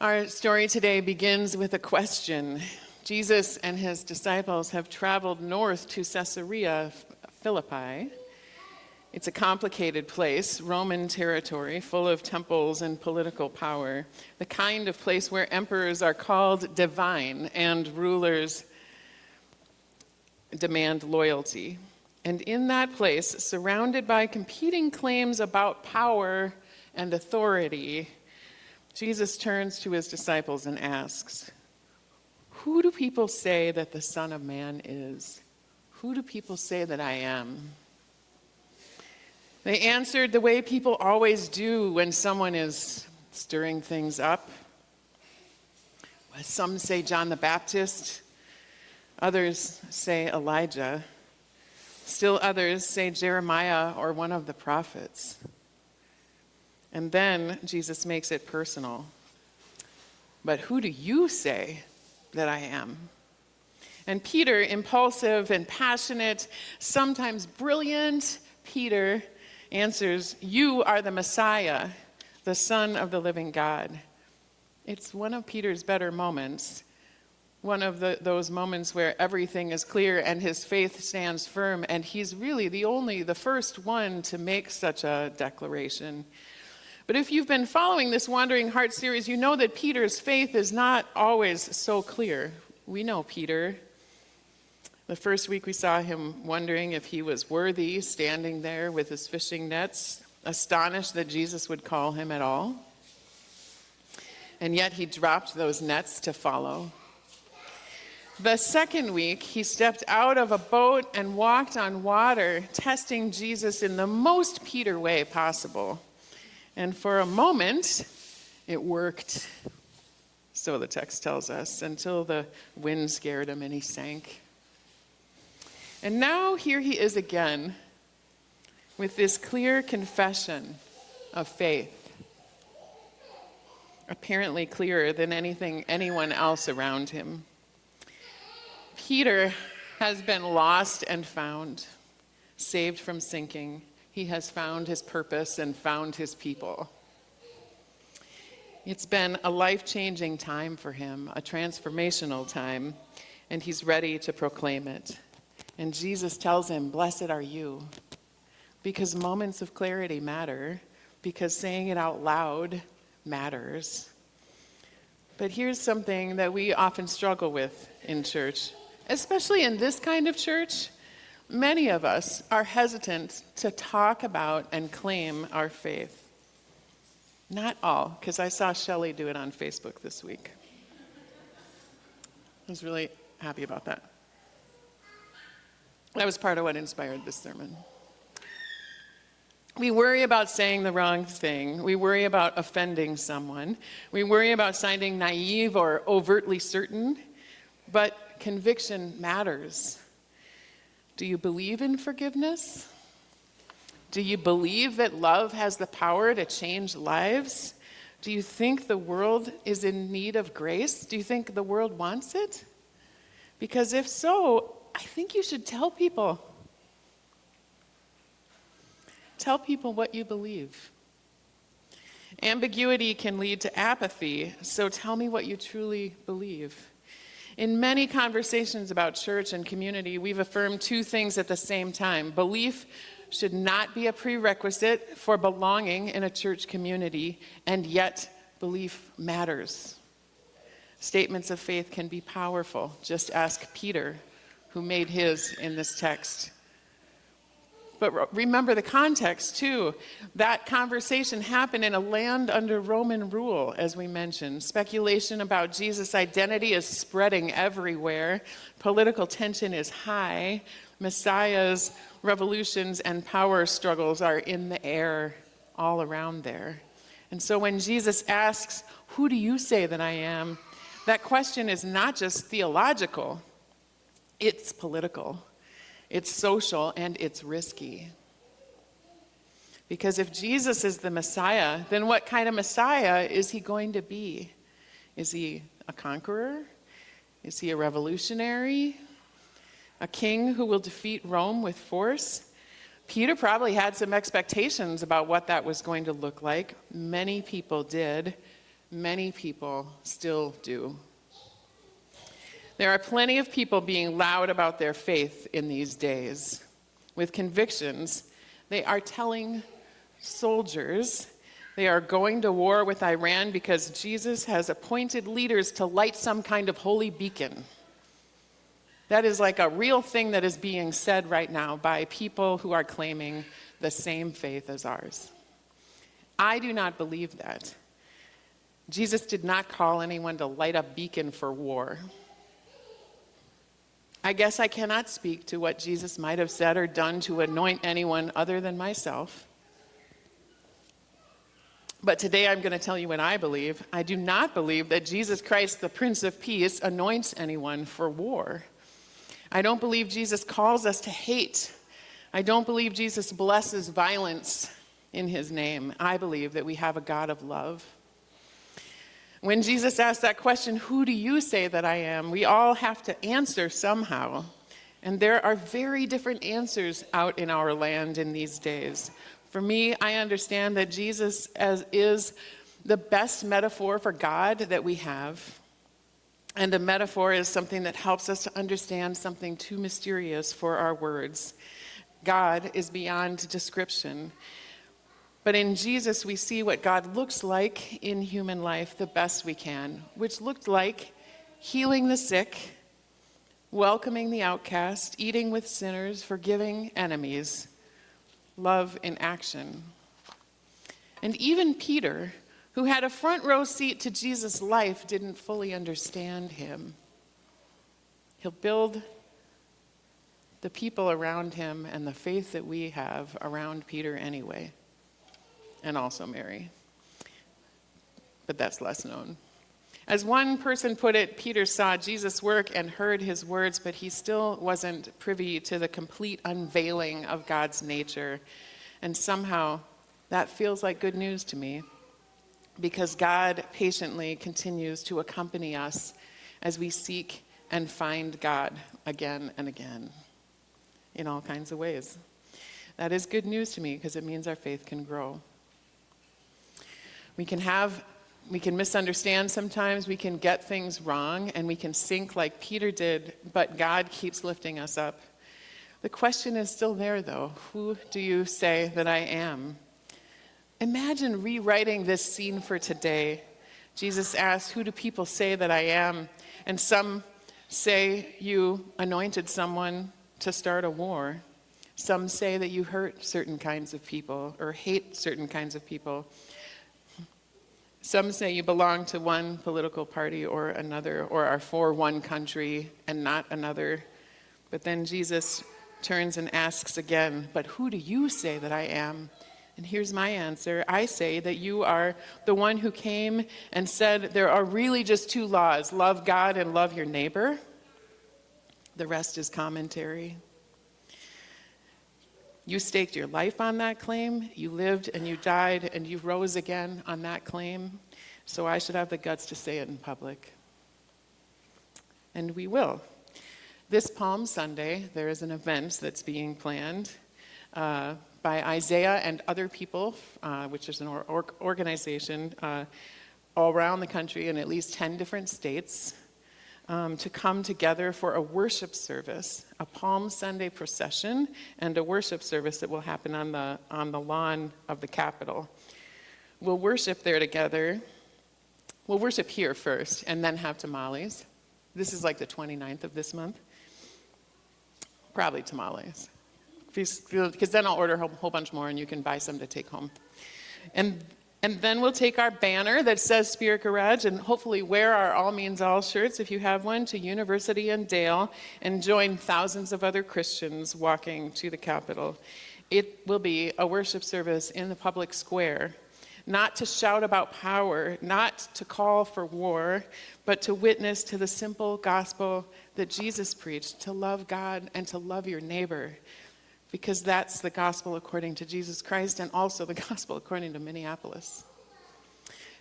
Our story today begins with a question. Jesus and his disciples have traveled north to Caesarea Philippi. It's a complicated place, Roman territory, full of temples and political power, the kind of place where emperors are called divine and rulers demand loyalty. And in that place, surrounded by competing claims about power and authority, Jesus turns to his disciples and asks, "Who do people say that the Son of Man is? Who do people say that I am?" They answered the way people always do when someone is stirring things up. Some say John the Baptist, others say Elijah, still others say Jeremiah or one of the prophets. And then Jesus makes it personal. "But who do you say that I am?" And Peter, impulsive and passionate, sometimes brilliant, Peter answers, "You are the Messiah, the Son of the living God." It's one of Peter's better moments, one of those moments where everything is clear and his faith stands firm, and he's really the first one to make such a declaration. But if you've been following this Wandering Heart series, you know that Peter's faith is not always so clear. We know Peter. The first week we saw him wondering if he was worthy, standing there with his fishing nets, astonished that Jesus would call him at all. And yet he dropped those nets to follow. The second week, he stepped out of a boat and walked on water, testing Jesus in the most Peter way possible. And for a moment, it worked, so the text tells us, until the wind scared him and he sank. And now here he is again with this clear confession of faith, apparently clearer than anyone else around him. Peter has been lost and found, saved from sinking. He has found his purpose and found his people. It's been a life-changing time for him, a transformational time, and he's ready to proclaim it. And Jesus tells him, "Blessed are you," because moments of clarity matter, because saying it out loud matters. But here's something that we often struggle with in church, especially in this kind of church. Many of us are hesitant to talk about and claim our faith. Not all, because I saw Shelley do it on Facebook this week. I was really happy about that. That was part of what inspired this sermon. We worry about saying the wrong thing. We worry about offending someone. We worry about sounding naive or overtly certain. But conviction matters. Do you believe in forgiveness? Do you believe that love has the power to change lives? Do you think the world is in need of grace? Do you think the world wants it? Because if so, I think you should tell people. Tell people what you believe. Ambiguity can lead to apathy, so tell me what you truly believe. In many conversations about church and community, we've affirmed two things at the same time. Belief should not be a prerequisite for belonging in a church community, and yet belief matters. Statements of faith can be powerful. Just ask Peter, who made his in this text. But remember the context, too. That conversation happened in a land under Roman rule, as we mentioned. Speculation about Jesus' identity is spreading everywhere. Political tension is high. Messiah's revolutions and power struggles are in the air all around there. And so when Jesus asks, "Who do you say that I am?" that question is not just theological. It's political. It's social, and it's risky. Because if Jesus is the Messiah, then what kind of Messiah is he going to be? Is he a conqueror? Is he a revolutionary? A king who will defeat Rome with force? Peter probably had some expectations about what that was going to look like. Many people did. many people still do. There are plenty of people being loud about their faith in these days. With convictions, they are telling soldiers they are going to war with Iran because Jesus has appointed leaders to light some kind of holy beacon. That is like a real thing that is being said right now by people who are claiming the same faith as ours. I do not believe that. Jesus did not call anyone to light a beacon for war. I guess I cannot speak to what Jesus might have said or done to anoint anyone other than myself. But today I'm going to tell you what I believe. I do not believe that Jesus Christ, the Prince of Peace, anoints anyone for war. I don't believe Jesus calls us to hate. I don't believe Jesus blesses violence in his name. I believe that we have a God of love. When Jesus asked that question, who do you say that I am? We all have to answer somehow. And there are very different answers out in our land in these days. For me, I understand that Jesus is the best metaphor for God that we have. And a metaphor is something that helps us to understand something too mysterious for our words. God is beyond description. But in Jesus, we see what God looks like in human life the best we can, which looked like healing the sick, welcoming the outcast, eating with sinners, forgiving enemies, love in action. And even Peter, who had a front row seat to Jesus' life, didn't fully understand him. He'll build the people around him and the faith that we have around Peter anyway, and also Mary. But that's less known. As one person put it, Peter saw Jesus work and heard his words, but he still wasn't privy to the complete unveiling of God's nature. And somehow that feels like good news to me, because God patiently continues to accompany us as we seek and find God again and again in all kinds of ways. That is good news to me because it means our faith can grow. We can misunderstand sometimes, we can get things wrong, and we can sink like Peter did, but God keeps lifting us up. The question is still there, though. Who do you say that I am? Imagine rewriting this scene for today. Jesus asked, who do people say that I am? And some say you anointed someone to start a war. Some say that you hurt certain kinds of people or hate certain kinds of people. Some say you belong to one political party or another, or are for one country and not another. But then Jesus turns and asks again, but who do you say that I am? And here's my answer. I say that you are the one who came and said there are really just two laws, love God and love your neighbor. The rest is commentary. You staked your life on that claim. You lived and you died and you rose again on that claim. So I should have the guts to say it in public. And we will. This Palm Sunday, there is an event that's being planned by Isaiah and other people, which is an organization all around the country in at least 10 different states, to come together for a worship service, a Palm Sunday procession, and a worship service that will happen on the lawn of the Capitol. We'll worship there together. We'll worship here first, and then have tamales. This is like the 29th of this month. Probably tamales. Because then I'll order a whole bunch more, and you can buy some to take home. And then we'll take our banner that says Spirit Garage and hopefully wear our All Means All shirts, if you have one, to University and Dale and join thousands of other Christians walking to the Capitol. It will be a worship service in the public square, not to shout about power, not to call for war, but to witness to the simple gospel that Jesus preached, to love God and to love your neighbor. Because that's the gospel according to Jesus Christ and also the gospel according to Minneapolis.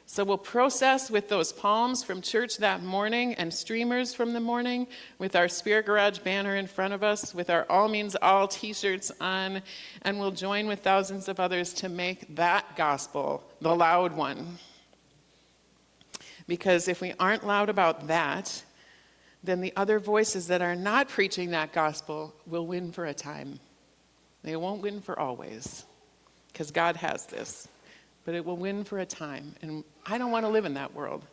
So we'll process with those palms from church that morning and streamers from the morning with our Spirit Garage banner in front of us, with our All Means All t-shirts on, and we'll join with thousands of others to make that gospel the loud one. Because if we aren't loud about that, then the other voices that are not preaching that gospel will win for a time. They won't win for always, because God has this. But it will win for a time, and I don't want to live in that world.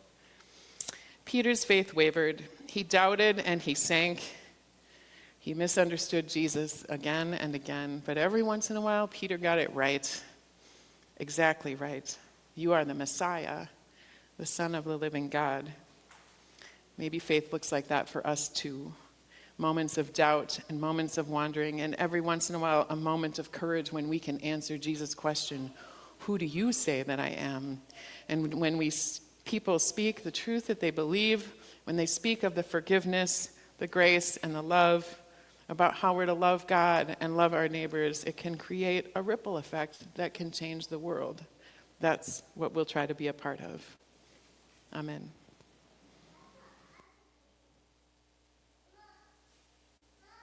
Peter's faith wavered. He doubted and he sank. He misunderstood Jesus again and again, but every once in a while, Peter got it right. Exactly right. You are the Messiah, the Son of the living God. Maybe faith looks like that for us too. Moments of doubt and moments of wandering, and every once in a while, a moment of courage when we can answer Jesus' question, who do you say that I am? And when people speak the truth that they believe, when they speak of the forgiveness, the grace, and the love, about how we're to love God and love our neighbors, it can create a ripple effect that can change the world. That's what we'll try to be a part of. Amen.